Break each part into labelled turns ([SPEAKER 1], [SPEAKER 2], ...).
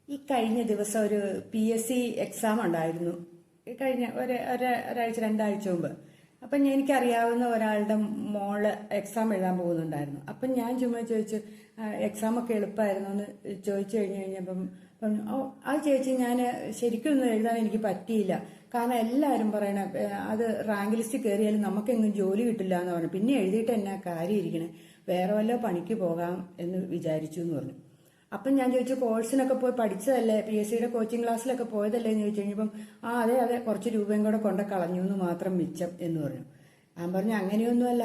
[SPEAKER 1] ഈ കഴിഞ്ഞ ദിവസം ഒരു PSC എക്സാം ഉണ്ടായിരുന്നു. കഴിഞ്ഞ ഒരാഴ്ച 2 ആഴ്ച മുമ്പ്. അപ്പം എനിക്കറിയാവുന്ന ഒരാളുടെ മോള് എക്സാം എഴുതാൻ പോകുന്നുണ്ടായിരുന്നു. അപ്പം ഞാൻ ചുമ്മാ ചോദിച്ചു, എക്സാമൊക്കെ എളുപ്പമായിരുന്നു എന്ന് ചോദിച്ചു കഴിഞ്ഞപ്പം അത് ചേച്ചി, ഞാൻ ശരിക്കും ഒന്നും എഴുതാൻ എനിക്ക് പറ്റിയില്ല. കാരണം എല്ലാവരും പറയണ അത് റാങ്ക് ലിസ്റ്റ് കയറിയാലും നമുക്കെങ്ങും ജോലി കിട്ടില്ല എന്ന് പറഞ്ഞു. പിന്നെ എഴുതിയിട്ട് എന്നാ കാര്യം ഇരിക്കണേ, വേറെ വല്ല പണിക്ക് പോകാം എന്ന് വിചാരിച്ചു എന്ന് പറഞ്ഞു. അപ്പം ഞാൻ ചോദിച്ചു, കോഴ്സിനൊക്കെ പോയി പഠിച്ചതല്ലേ, PSCയുടെ കോച്ചിങ് ക്ലാസ്സിലൊക്കെ പോയതല്ലേ എന്ന് ചോദിച്ചു കഴിഞ്ഞപ്പം അതെ കുറച്ച് രൂപയും കൂടെ കൊണ്ട് കളഞ്ഞു എന്ന് മാത്രം മിച്ചം എന്ന് പറഞ്ഞു. ഞാൻ പറഞ്ഞു, അങ്ങനെയൊന്നുമല്ല,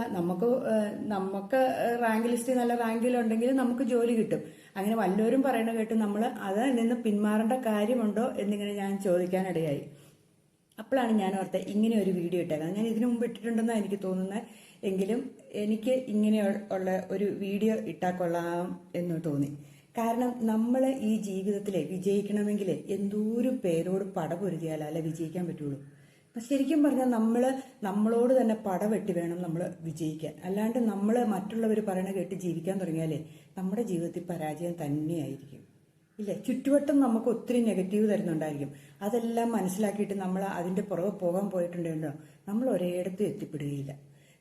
[SPEAKER 1] നമുക്ക് റാങ്ക് ലിസ്റ്റ് നല്ല റാങ്കിലുണ്ടെങ്കിൽ നമുക്ക് ജോലി കിട്ടും. അങ്ങനെ വല്ലവരും പറയണ കേട്ട് നമ്മൾ അതിൽ നിന്ന് പിന്മാറേണ്ട കാര്യമുണ്ടോ എന്നിങ്ങനെ ഞാൻ ചോദിക്കാനിടയായി. അപ്പോഴാണ് ഞാൻ ഓർത്തെ ഇങ്ങനെ ഒരു വീഡിയോ ഇട്ടേക്കുന്നത്. ഞാൻ ഇതിനു മുമ്പ് ഇട്ടിട്ടുണ്ടെന്നാണ് എനിക്ക് തോന്നുന്നത്. എങ്കിലും എനിക്ക് ഇങ്ങനെ ഉള്ള ഒരു വീഡിയോ ഇട്ടാൽ കൊള്ളാം എന്ന് തോന്നി. കാരണം നമ്മൾ ഈ ജീവിതത്തിൽ വിജയിക്കണമെങ്കിൽ എന്തോരം പേരോട് പടപൊരുതിയാലേ വിജയിക്കാൻ പറ്റുള്ളൂ. അപ്പം ശരിക്കും പറഞ്ഞാൽ നമ്മളോട് തന്നെ പടവെട്ടി വേണം നമ്മൾ വിജയിക്കാൻ. അല്ലാണ്ട് നമ്മൾ മറ്റുള്ളവർ പറയണ കേട്ട് ജീവിക്കാൻ തുടങ്ങിയാലേ നമ്മുടെ ജീവിതത്തിൽ പരാജയം തന്നെയായിരിക്കും. ഇല്ലേ? ചുറ്റുവട്ടം നമുക്ക് ഒത്തിരി നെഗറ്റീവ് തരുന്നുണ്ടായിരിക്കും. അതെല്ലാം മനസ്സിലാക്കിയിട്ട് നമ്മൾ അതിൻ്റെ പുറകെ പോകാൻ പോയിട്ടുണ്ടോ നമ്മൾ ഒരേടത്തും എത്തിപ്പെടുകയില്ല.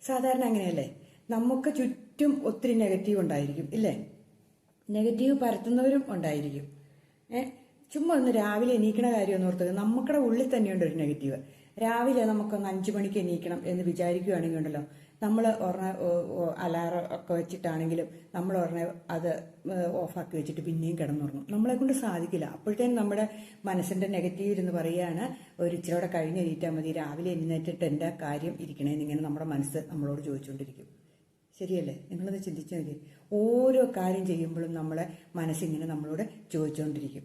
[SPEAKER 1] സാധാരണ അങ്ങനെയല്ലേ? നമുക്ക് ചുറ്റും ഒത്തിരി നെഗറ്റീവ് ഉണ്ടായിരിക്കും, ഇല്ലേ? നെഗറ്റീവ് പരത്തുന്നവരും ഉണ്ടായിരിക്കും. ചുമ്മാ ഒന്ന് രാവിലെ എണീക്കണ കാര്യം ഒന്ന് ഓർത്തത്, നമുക്കുടെ ഉള്ളിൽ തന്നെയുണ്ട് ഒരു നെഗറ്റീവ്. രാവിലെ നമുക്കൊന്ന് 5 മണിക്ക് എണീക്കണം എന്ന് വിചാരിക്കുകയാണെങ്കിൽ ഉണ്ടല്ലോ, നമ്മൾ അലാറം ഒക്കെ വെച്ചിട്ടാണെങ്കിലും നമ്മൾ അത് ഓഫാക്കി വെച്ചിട്ട് പിന്നെയും കിടന്നുറങ്ങും. നമ്മളെ കൊണ്ട് സാധിക്കില്ല. അപ്പോഴത്തേനും നമ്മുടെ മനസ്സിന്റെ നെഗറ്റീവ് എന്ന് പറയുകയാണ്, ഒരു ഇച്ചിരിയോടെ കഴിഞ്ഞെണീറ്റാൽ മതി, രാവിലെ എഴുന്നേറ്റിട്ട് എൻ്റെ കാര്യം ഇരിക്കണേന്ന് ഇങ്ങനെ നമ്മുടെ മനസ്സ് നമ്മളോട് ചോദിച്ചുകൊണ്ടിരിക്കും. ശരിയല്ലേ? നിങ്ങളത് ചിന്തിച്ചു നോക്കി. ഓരോ കാര്യം ചെയ്യുമ്പോഴും നമ്മളെ മനസ്സിങ്ങനെ നമ്മളോട് ചോദിച്ചുകൊണ്ടിരിക്കും.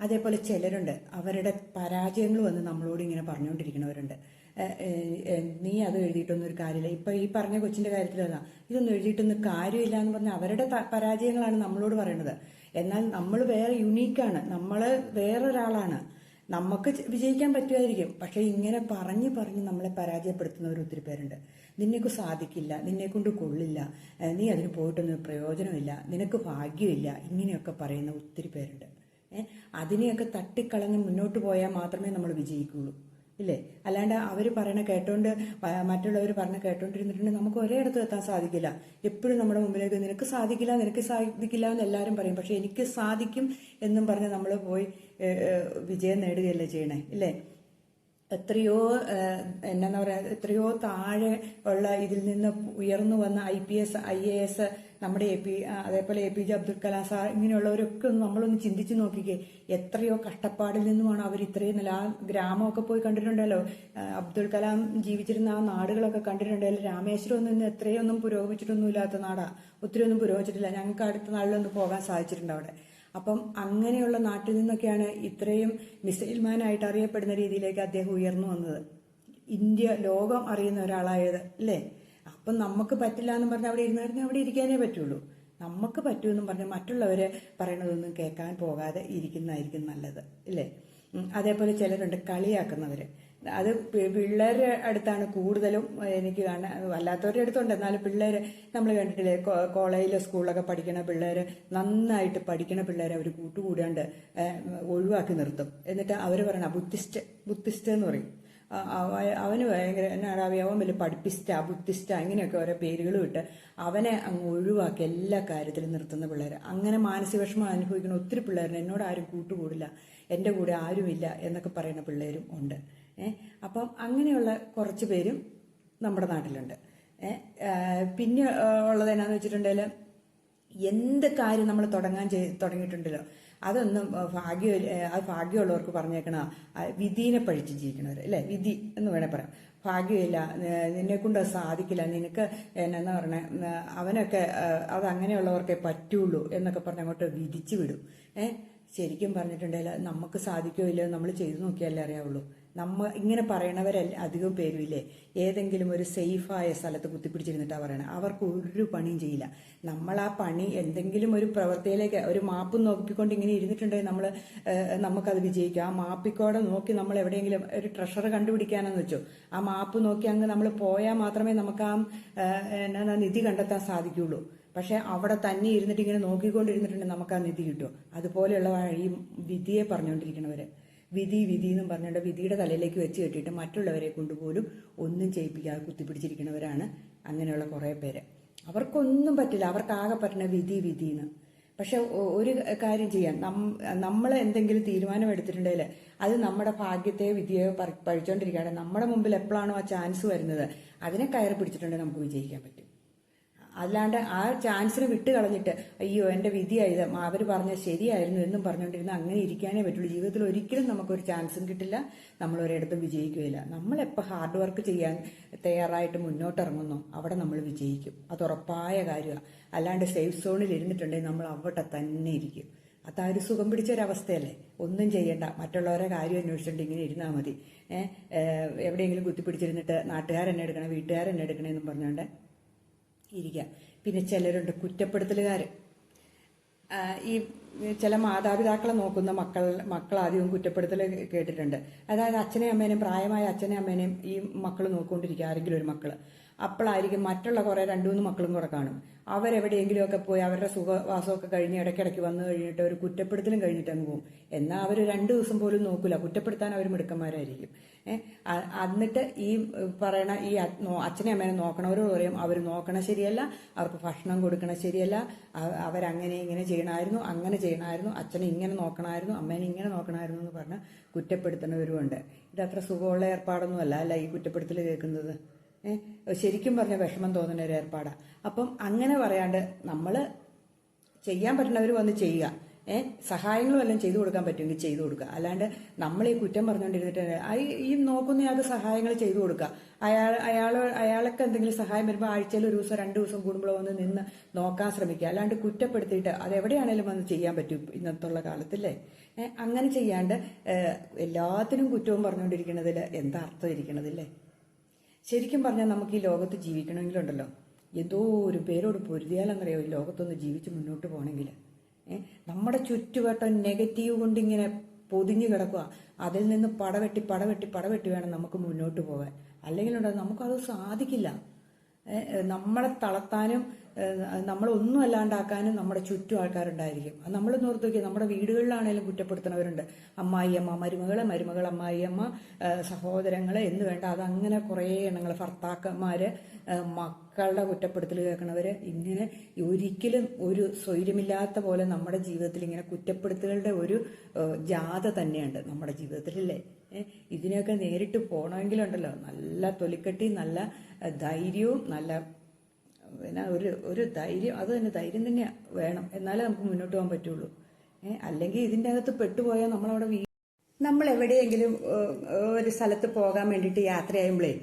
[SPEAKER 1] അതേപോലെ ചിലരുണ്ട്, അവരുടെ പരാജയങ്ങൾ വന്ന് നമ്മളോട് ഇങ്ങനെ പറഞ്ഞുകൊണ്ടിരിക്കുന്നവരുണ്ട്. നീ അത് എഴുതിയിട്ടൊന്നും ഒരു കാര്യമില്ല. ഇപ്പം ഈ പറഞ്ഞ കൊച്ചിൻ്റെ കാര്യത്തിലല്ല, ഇതൊന്നും എഴുതിയിട്ടൊന്നും കാര്യമില്ല എന്ന് പറഞ്ഞാൽ അവരുടെ പരാജയങ്ങളാണ് നമ്മളോട് പറയുന്നത്. എന്നാൽ നമ്മൾ വേറെ യുണീക്കാണ്, നമ്മൾ വേറൊരാളാണ്. നമുക്ക് വിജയിക്കാൻ പറ്റുമായിരിക്കും, പക്ഷെ ഇങ്ങനെ പറഞ്ഞ് നമ്മളെ പരാജയപ്പെടുത്തുന്നവർ ഒത്തിരി പേരുണ്ട്. നിന്നെക്ക് സാധിക്കില്ല, നിന്നെക്കൊണ്ട് കൊള്ളില്ല, നീ അതിന് പോയിട്ടൊന്നും പ്രയോജനമില്ല, നിനക്ക് ഭാഗ്യമില്ല, ഇങ്ങനെയൊക്കെ പറയുന്ന ഒത്തിരി പേരുണ്ട്. അതിനെയൊക്കെ തട്ടിക്കളഞ്ഞ് മുന്നോട്ട് പോയാൽ മാത്രമേ നമ്മൾ വിജയിക്കുള്ളൂ, ഇല്ലേ? അല്ലാണ്ട് അവർ പറയണ കേട്ടോണ്ട്, മറ്റുള്ളവർ പറഞ്ഞ കേട്ടോണ്ടിരുന്നിട്ടുണ്ടെങ്കിൽ നമുക്ക് ഒരേയിടത്തും എത്താൻ സാധിക്കില്ല. എപ്പോഴും നമ്മുടെ മുമ്പിലേക്ക് നിനക്ക് സാധിക്കില്ല എന്ന് എല്ലാവരും പറയും. പക്ഷെ എനിക്ക് സാധിക്കും എന്നും പറഞ്ഞ് നമ്മൾ പോയി വിജയം നേടുകയല്ലേ ചെയ്യണേ, ഇല്ലേ? എത്രയോ എന്നാ പറയുക, എത്രയോ താഴെ ഉള്ള ഇതിൽ നിന്ന് ഉയർന്നു വന്ന IPS IAS നമ്മുടെ അതേപോലെ APJ അബ്ദുൽ കലാം സാർ, ഇങ്ങനെയുള്ളവരൊക്കെ നമ്മളൊന്ന് ചിന്തിച്ചു നോക്കിക്കേ. എത്രയോ കഷ്ടപ്പാടിൽ നിന്നുമാണ് അവർ ഇത്രയും നല്ല ആ ഗ്രാമമൊക്കെ പോയി കണ്ടിട്ടുണ്ടല്ലോ. അബ്ദുൽ കലാം ജീവിച്ചിരുന്ന ആ നാടുകളൊക്കെ കണ്ടിട്ടുണ്ടല്ലോ. രാമേശ്വരം ഒന്നും എത്രയൊന്നും പുരോഗമിച്ചിട്ടൊന്നും ഇല്ലാത്ത നാടാ, ഒത്തിരി ഒന്നും പുരോഗമിച്ചിട്ടില്ല. ഞങ്ങൾക്ക് അടുത്ത നാളിലൊന്ന് പോകാൻ സാധിച്ചിട്ടുണ്ട് അവിടെ. അപ്പം അങ്ങനെയുള്ള നാട്ടിൽ നിന്നൊക്കെയാണ് ഇത്രയും മിസൈൽമാനായിട്ട് അറിയപ്പെടുന്ന രീതിയിലേക്ക് അദ്ദേഹം ഉയർന്നു വന്നത്. ലോകം അറിയുന്ന ഒരാളായത്, അല്ലേ? അപ്പം നമുക്ക് പറ്റില്ല എന്ന് പറഞ്ഞാൽ അവിടെ ഇരുന്നായിരുന്നു അവിടെ ഇരിക്കാനേ പറ്റുള്ളൂ. നമുക്ക് പറ്റുമെന്നും പറഞ്ഞാൽ മറ്റുള്ളവരെ പറയണതൊന്നും കേൾക്കാൻ പോകാതെ ഇരിക്കുന്നതായിരിക്കും നല്ലത്, ഇല്ലേ? അതേപോലെ ചിലരുണ്ട് കളിയാക്കുന്നവർ. അത് പിള്ളേരുടെ അടുത്താണ് കൂടുതലും എനിക്ക് കാണാൻ. അല്ലാത്തവരുടെ അടുത്തുണ്ട്, എന്നാലും പിള്ളേർ നമ്മൾ കണ്ടിട്ടില്ലേ, കോളേജിലോ സ്കൂളിലൊക്കെ പഠിക്കണ പിള്ളേർ, നന്നായിട്ട് പഠിക്കണ പിള്ളേരെ അവർ കൂട്ടുകൂടാണ്ട് ഒഴിവാക്കി നിർത്തും. എന്നിട്ട് അവർ പറയണ ബുദ്ധിസ്റ്റ് എന്ന് പറയും. അവന് ഭയങ്കര എന്നാണ് അവൻ വലിയ ബുദ്ധിസ്റ്റ ഇങ്ങനെയൊക്കെ ഓരോ പേരുകളും ഇട്ട് അവനെ അങ്ങ് ഒഴിവാക്കി എല്ലാ കാര്യത്തിലും നിർത്തുന്ന പിള്ളേർ. അങ്ങനെ മാനസിക വിഷമം അനുഭവിക്കുന്ന ഒത്തിരി പിള്ളേരുണ്ട്. എന്നോട് ആരും കൂട്ടുകൂടില്ല, എൻ്റെ കൂടെ ആരുമില്ല എന്നൊക്കെ പറയുന്ന പിള്ളേരും ഉണ്ട്. അപ്പം അങ്ങനെയുള്ള കുറച്ച് പേരും നമ്മുടെ നാട്ടിലുണ്ട്. പിന്നെ ഉള്ളത് എന്നാന്ന് വെച്ചിട്ടുണ്ടെങ്കിൽ, എന്ത് കാര്യം നമ്മൾ തുടങ്ങിയിട്ടുണ്ടല്ലോ അതൊന്നും ഭാഗ്യമുള്ളവർക്ക് പറഞ്ഞേക്കണ വിധീനെ പഴിച്ച് ജീവിക്കണവർ, അല്ലേ? വിധി എന്ന് വേണേൽ പറയാം. ഭാഗ്യമില്ല, നിന്നെക്കൊണ്ട് സാധിക്കില്ല, നിനക്ക് എന്നാ പറഞ്ഞേ, അവനൊക്കെ അത് അങ്ങനെയുള്ളവർക്കേ പറ്റുള്ളൂ എന്നൊക്കെ പറഞ്ഞ് അങ്ങോട്ട് വിധിച്ചു വിടും. ശരിക്കും പറഞ്ഞിട്ടുണ്ടെങ്കിൽ നമുക്ക് സാധിക്കോ ഇല്ലയോ നമ്മൾ ചെയ്തു നോക്കിയാലേ അറിയാവുള്ളൂ. ഇങ്ങനെ പറയണവരല്ല അധികം പേരുമില്ലേ, ഏതെങ്കിലും ഒരു സേഫായ സ്ഥലത്ത് കുത്തിപ്പിടിച്ചിരുന്നിട്ടാണ് പറയണത്. അവർക്ക് ഒരു പണിയും ചെയ്യില്ല. നമ്മൾ ആ പണി എന്തെങ്കിലും ഒരു പ്രവൃത്തിയിലേക്ക് ഒരു മാപ്പ് നോക്കിക്കൊണ്ട് ഇങ്ങനെ ഇരുന്നിട്ടുണ്ടെങ്കിൽ നമുക്കത് വിജയിക്കാം. ആ മാപ്പിക്കോടെ നോക്കി നമ്മൾ എവിടെയെങ്കിലും ഒരു ട്രഷർ കണ്ടുപിടിക്കാനെന്ന് വെച്ചോ, ആ മാപ്പ് നോക്കി അങ്ങ് നമ്മൾ പോയാൽ മാത്രമേ നമുക്ക് ആ നിധി കണ്ടെത്താൻ സാധിക്കുള്ളൂ. പക്ഷെ അവിടെ തന്നെ ഇരുന്നിട്ട് ഇങ്ങനെ നോക്കിക്കൊണ്ടിരുന്നിട്ടുണ്ടെങ്കിൽ നമുക്ക് ആ നിധി കിട്ടുമോ? അതുപോലെയുള്ള വിധിയെ പറഞ്ഞുകൊണ്ടിരിക്കണവർ. വിധി വിധി എന്നും പറഞ്ഞുകൊണ്ട് വിധിയുടെ തലയിലേക്ക് വെച്ച് കെട്ടിയിട്ട് മറ്റുള്ളവരെ കൊണ്ടുപോലും ഒന്നും ചെയ്യിപ്പിക്കാതെ കുത്തിപ്പിടിച്ചിരിക്കുന്നവരാണ് അങ്ങനെയുള്ള കുറേ പേര്. അവർക്കൊന്നും പറ്റില്ല, അവർക്കാകെ പറ്റുന്ന വിധി വിധിന്ന്. പക്ഷെ ഒരു കാര്യം ചെയ്യാം, നമ്മൾ എന്തെങ്കിലും തീരുമാനം എടുത്തിട്ടുണ്ടെങ്കിൽ അത് നമ്മുടെ ഭാഗ്യത്തെയോ വിധിയെയോ പഴിച്ചുകൊണ്ടിരിക്കുകയാണ്. നമ്മുടെ മുമ്പിൽ എപ്പോഴാണോ ആ ചാൻസ് വരുന്നത് അതിനെ കയറി പിടിച്ചിട്ടുണ്ടെങ്കിൽ നമുക്ക് വിജയിക്കാൻ പറ്റും. അല്ലാണ്ട് ആ ചാൻസിന് വിട്ട് കളഞ്ഞിട്ട് അയ്യോ എൻ്റെ വിധിയായത് അവർ പറഞ്ഞത് ശരിയായിരുന്നു എന്നും പറഞ്ഞുകൊണ്ടിരുന്ന അങ്ങനെ ഇരിക്കാനേ പറ്റുള്ളൂ. ജീവിതത്തിൽ ഒരിക്കലും നമുക്കൊരു ചാൻസും കിട്ടില്ല, നമ്മൾ ഒരിടത്തും വിജയിക്കുകയില്ല. നമ്മളെപ്പോൾ ഹാർഡ് വർക്ക് ചെയ്യാൻ തയ്യാറായിട്ട് മുന്നോട്ടിറങ്ങുന്നു അവിടെ നമ്മൾ വിജയിക്കും, അത് ഉറപ്പായ കാര്യമാണ്. അല്ലാണ്ട് സേഫ് സോണിൽ ഇരുന്നിട്ടുണ്ടെങ്കിൽ നമ്മൾ അവിടെ തന്നെ ഇരിക്കും. അതൊരു സുഖം പിടിച്ചൊരവസ്ഥയല്ലേ. ഒന്നും ചെയ്യണ്ട, മറ്റുള്ളവരെ കാര്യം അന്വേഷിച്ചിട്ട് ഇങ്ങനെ ഇരുന്നാൽ മതി. എവിടെയെങ്കിലും കുത്തിപ്പിടിച്ചിരുന്നിട്ട് നാട്ടുകാരെന്നെ എടുക്കണം വീട്ടുകാരെന്നെ എടുക്കണമെന്നും പറഞ്ഞുകൊണ്ട് ഇരിക്കുക. പിന്നെ ചിലരുണ്ട് കുറ്റപ്പെടുത്തലുകാർ. ഈ ചില മാതാപിതാക്കളെ നോക്കുന്ന മക്കൾ ആദ്യവും കുറ്റപ്പെടുത്തൽ കേട്ടിട്ടുണ്ട്. അതായത് അച്ഛനെയും അമ്മേനെയും, പ്രായമായ അച്ഛനെയും അമ്മേനെയും ഈ മക്കൾ നോക്കിക്കൊണ്ടിരിക്കുക, ആരെങ്കിലും ഒരു മക്കൾ. അപ്പോഴായിരിക്കും മറ്റുള്ള കുറേ 2-3 മക്കളും കൂടെ കാണും. അവരെവിടെയെങ്കിലുമൊക്കെ പോയി അവരുടെ സുഖവാസമൊക്കെ കഴിഞ്ഞ് ഇടയ്ക്കിടയ്ക്ക് വന്നു കഴിഞ്ഞിട്ട് ഒരു കുറ്റപ്പെടുത്തലും കഴിഞ്ഞിട്ട് അങ്ങ് പോകും. എന്നാൽ അവർ 2 ദിവസം പോലും നോക്കില്ല, കുറ്റപ്പെടുത്താൻ അവർ മിടുക്കന്മാരായിരിക്കും. എന്നിട്ട് ഈ പറയണ ഈ അച്ഛനെ അമ്മേനെ നോക്കണവരോട് പറയും അവർ നോക്കണ ശരിയല്ല, അവർക്ക് ഭക്ഷണം കൊടുക്കണ ശരിയല്ല, അവരങ്ങനെ ഇങ്ങനെ ചെയ്യണമായിരുന്നു, അങ്ങനെ ചെയ്യണമായിരുന്നു, അച്ഛനെ ഇങ്ങനെ നോക്കണമായിരുന്നു, അമ്മേനെ ഇങ്ങനെ നോക്കണമായിരുന്നു എന്ന് പറഞ്ഞ് കുറ്റപ്പെടുത്തുന്നവരുമുണ്ട്. ഇതത്ര സുഖമുള്ള ഏർപ്പാടൊന്നുമല്ല അല്ല ഈ കുറ്റപ്പെടുത്തൽ കേൾക്കുന്നത്. ശരിക്കും പറഞ്ഞ വിഷമം തോന്നുന്ന ഒരു ഏർപ്പാടാണ്. അപ്പം അങ്ങനെ പറയാണ്ട് നമ്മൾ ചെയ്യാൻ പറ്റുന്നവർ വന്ന് ചെയ്യുക. സഹായങ്ങൾ വല്ലതും ചെയ്തു കൊടുക്കാൻ പറ്റുമെങ്കിൽ ചെയ്തു കൊടുക്കുക. അല്ലാണ്ട് നമ്മൾ ഈ കുറ്റം പറഞ്ഞുകൊണ്ടിരുന്നിട്ട് ഈ നോക്കുന്നയാൾക്ക് സഹായങ്ങൾ ചെയ്തു കൊടുക്കുക. അയാൾക്ക് എന്തെങ്കിലും സഹായം വരുമ്പോൾ ആഴ്ചയിൽ 1 ദിവസം 2 ദിവസം കൂടുമ്പോൾ വന്ന് നിന്ന് നോക്കാൻ ശ്രമിക്കുക. അല്ലാണ്ട് കുറ്റപ്പെടുത്തിയിട്ട് അതെവിടെയാണേലും വന്ന് ചെയ്യാൻ പറ്റും ഇന്നത്തുള്ള കാലത്തല്ലേ. അങ്ങനെ ചെയ്യാണ്ട് എല്ലാത്തിനും കുറ്റവും പറഞ്ഞുകൊണ്ടിരിക്കുന്നതിൽ എന്താ അർത്ഥം ഇരിക്കണതില്ലേ. ശരിക്കും പറഞ്ഞാൽ നമുക്ക് ഈ ലോകത്ത് ജീവിക്കണമെങ്കിലുണ്ടല്ലോ എന്തോ ഒരു പേരോട് പൊരുതിയാലെന്നറിയോ ഈ ലോകത്തൊന്ന് ജീവിച്ച് മുന്നോട്ട് പോകണമെങ്കിൽ. നമ്മുടെ ചുറ്റുവട്ടം നെഗറ്റീവ് കൊണ്ടിങ്ങനെ പൊതിഞ്ഞു കിടക്കുക. അതിൽ നിന്ന് പടവെട്ടി വേണം നമുക്ക് മുന്നോട്ട് പോകാൻ. അല്ലെങ്കിലുണ്ടോ നമുക്കത് സാധിക്കില്ല. നമ്മളെ തളർത്താനും നമ്മളൊന്നും അല്ലാണ്ടാക്കാനും നമ്മുടെ ചുറ്റും ആൾക്കാരുണ്ടായിരിക്കും. അത് നമ്മൾ നോർത്ത് നോക്കിയാൽ നമ്മുടെ വീടുകളിലാണേലും കുറ്റപ്പെടുത്തുന്നവരുണ്ട്. അമ്മായിയമ്മ, മരുമകൾ അമ്മായിയമ്മ, സഹോദരങ്ങളെ എന്ന് വേണ്ട അതങ്ങനെ കുറേ എണ്ണങ്ങൾ, ഭർത്താക്കന്മാര്, മക്കളുടെ കുറ്റപ്പെടുത്തൽ കേൾക്കണവര്, ഇങ്ങനെ ഒരിക്കലും ഒരു സ്വൈര്യമില്ലാത്ത പോലെ നമ്മുടെ ജീവിതത്തിൽ ഇങ്ങനെ കുറ്റപ്പെടുത്തലുകളുടെ ഒരു ജാഥ തന്നെയുണ്ട് നമ്മുടെ ജീവിതത്തിലല്ലേ. ഇതിനെയൊക്കെ നേരിട്ട് പോകണമെങ്കിലുണ്ടല്ലോ നല്ല തൊലിക്കെട്ടി, നല്ല ധൈര്യവും, നല്ല പിന്നെ ഒരു ധൈര്യം, അത് തന്നെ ധൈര്യം തന്നെ വേണം. എന്നാലേ നമുക്ക് മുന്നോട്ട് പോകാൻ പറ്റുള്ളൂ. അല്ലെങ്കിൽ ഇതിൻ്റെ അകത്ത് പെട്ടുപോയാൽ നമ്മളവിടെ നമ്മൾ എവിടെയെങ്കിലും ഒരു സ്ഥലത്ത് പോകാൻ വേണ്ടിയിട്ട് യാത്ര ചെയ്യുമ്പോഴേ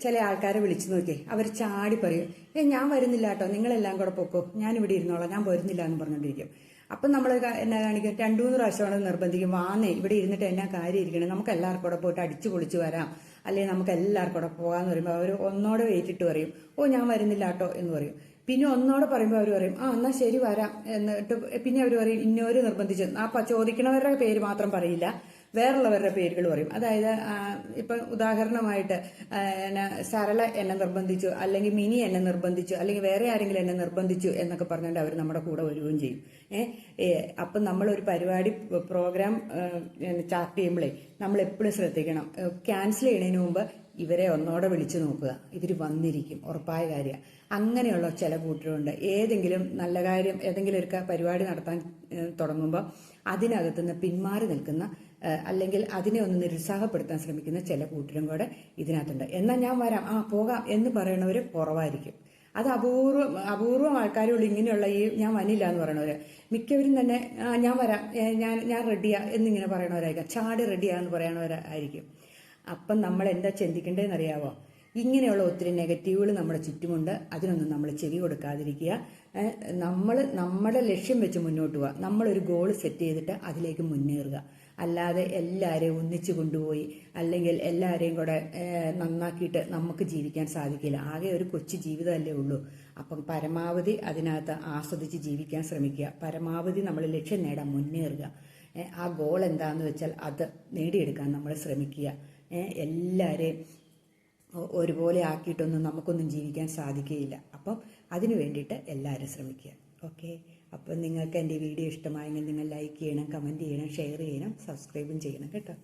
[SPEAKER 1] ചില ആൾക്കാരെ വിളിച്ചു നോക്കിയേ, അവർ ചാടി പറയും ഞാൻ വരുന്നില്ല കേട്ടോ, നിങ്ങളെല്ലാം കൂടെ പൊക്കോ, ഞാനിവിടെ ഇരുന്നോളാം, ഞാൻ വരുന്നില്ല എന്ന് പറഞ്ഞുകൊണ്ടിരിക്കും. അപ്പം നമ്മൾ എന്നാ കാണിക്കും, 2-3 പ്രാവശ്യമാണ് നിർബന്ധിക്കും, വാന്നേ ഇവിടെ ഇരുന്നിട്ട് എന്നാ കാര്യം ഇരിക്കണം, നമുക്ക് എല്ലാവർക്കും കൂടെ പോയിട്ട് അടിച്ചു പൊളിച്ച് വരാം, അല്ലെങ്കിൽ നമുക്ക് എല്ലാവർക്കും കൂടെ പോകാമെന്ന് പറയുമ്പോൾ അവർ ഒന്നോടെ വെയിറ്റിട്ട് പറയും ഞാൻ വരുന്നില്ല കേട്ടോ എന്ന് പറയും. പിന്നെ ഒന്നോടെ പറയുമ്പോൾ അവർ പറയും എന്നാൽ ശരി വരാം എന്നിട്ട് പിന്നെ അവർ പറയും ഇന്നോര് നിർബന്ധിച്ചു. ചോദിക്കണവരുടെ പേര് മാത്രം പറയില്ല, വേറുള്ളവരുടെ പേരുകൾ പറയും. അതായത് ഇപ്പം ഉദാഹരണമായിട്ട് സരള എന്നെ നിർബന്ധിച്ചു, അല്ലെങ്കിൽ മിനി എന്നെ നിർബന്ധിച്ചു, അല്ലെങ്കിൽ വേറെ ആരെങ്കിലും എന്നെ നിർബന്ധിച്ചു എന്നൊക്കെ പറഞ്ഞുകൊണ്ട് അവർ നമ്മുടെ കൂടെ വരികയും ചെയ്യും. അപ്പം നമ്മളൊരു പരിപാടി പ്രോഗ്രാം ചാർട്ട് ചെയ്യുമ്പോഴേ നമ്മൾ എപ്പോഴും ശ്രദ്ധിക്കണം, ക്യാൻസൽ ചെയ്യുന്നതിന് മുമ്പ് ഇവരെ ഒന്നോടെ വിളിച്ചു നോക്കുക, ഇവർ വന്നിരിക്കും, ഉറപ്പായ കാര്യമാണ്. അങ്ങനെയുള്ള ചില കൂട്ടരുണ്ട്. ഏതെങ്കിലും നല്ല കാര്യം ഏതെങ്കിലും ഒരു പരിപാടി നടത്താൻ തുടങ്ങുമ്പോൾ അതിനകത്തുനിന്ന് പിന്മാറി നിൽക്കുന്ന അല്ലെങ്കിൽ അതിനെ ഒന്ന് നിരുത്സാഹപ്പെടുത്താൻ ശ്രമിക്കുന്ന ചില കൂട്ടരും കൂടെ ഇതിനകത്തുണ്ട്. എന്നാൽ ഞാൻ വരാം, പോകാം എന്ന് പറയുന്നവർ കുറവായിരിക്കും. അത് അപൂർവം ആൾക്കാരുള്ളൂ ഇങ്ങനെയുള്ള ഈ ഞാൻ വന്നില്ല എന്ന് പറയണവര്. മിക്കവരും തന്നെ ഞാൻ വരാം, ഞാൻ റെഡിയാ എന്നിങ്ങനെ പറയണവരായിരിക്കും, ചാടി റെഡിയാ എന്ന് പറയണവരായിരിക്കും. അപ്പം നമ്മൾ എന്താ ചിന്തിക്കേണ്ടതെന്ന് അറിയാവോ? ഇങ്ങനെയുള്ള ഒത്തിരി നെഗറ്റീവുകൾ നമ്മുടെ ചുറ്റുമുണ്ട്, അതിനൊന്നും നമ്മൾ ചെവി കൊടുക്കാതിരിക്കുക. നമ്മുടെ ലക്ഷ്യം വെച്ച് മുന്നോട്ട് പോവുക. നമ്മളൊരു ഗോൾ സെറ്റ് ചെയ്തിട്ട് അതിലേക്ക് മുന്നേറുക. അല്ലാതെ എല്ലാവരെയും ഒന്നിച്ചു കൊണ്ടുപോയി അല്ലെങ്കിൽ എല്ലാവരെയും കൂടെ നന്നാക്കിയിട്ട് നമുക്ക് ജീവിക്കാൻ സാധിക്കില്ല. ആകെ ഒരു കൊച്ചു ജീവിതമല്ലേ ഉള്ളൂ. അപ്പം പരമാവധി അതിനകത്ത് ആസ്വദിച്ച് ജീവിക്കാൻ ശ്രമിക്കുക. പരമാവധി നമ്മൾ ലക്ഷ്യം നേടാൻ മുന്നേറുക. ആ ഗോൾ എന്താണെന്ന് വെച്ചാൽ അത് നേടിയെടുക്കാൻ നമ്മൾ ശ്രമിക്കുക. എല്ലാവരെയും ഒരുപോലെ ആക്കിയിട്ടൊന്നും നമുക്കൊന്നും ജീവിക്കാൻ സാധിക്കുകയില്ല. അപ്പം അതിനു വേണ്ടിയിട്ട് എല്ലാവരും ശ്രമിക്കുക. ഓക്കെ. അപ്പം നിങ്ങൾക്ക് എൻ്റെ വീഡിയോ ഇഷ്ടമായെങ്കിൽ നിങ്ങൾ ലൈക്ക് ചെയ്യണം, കമൻറ്റ് ചെയ്യണം, ഷെയർ ചെയ്യണം, സബ്സ്ക്രൈബും ചെയ്യണം കേട്ടോ.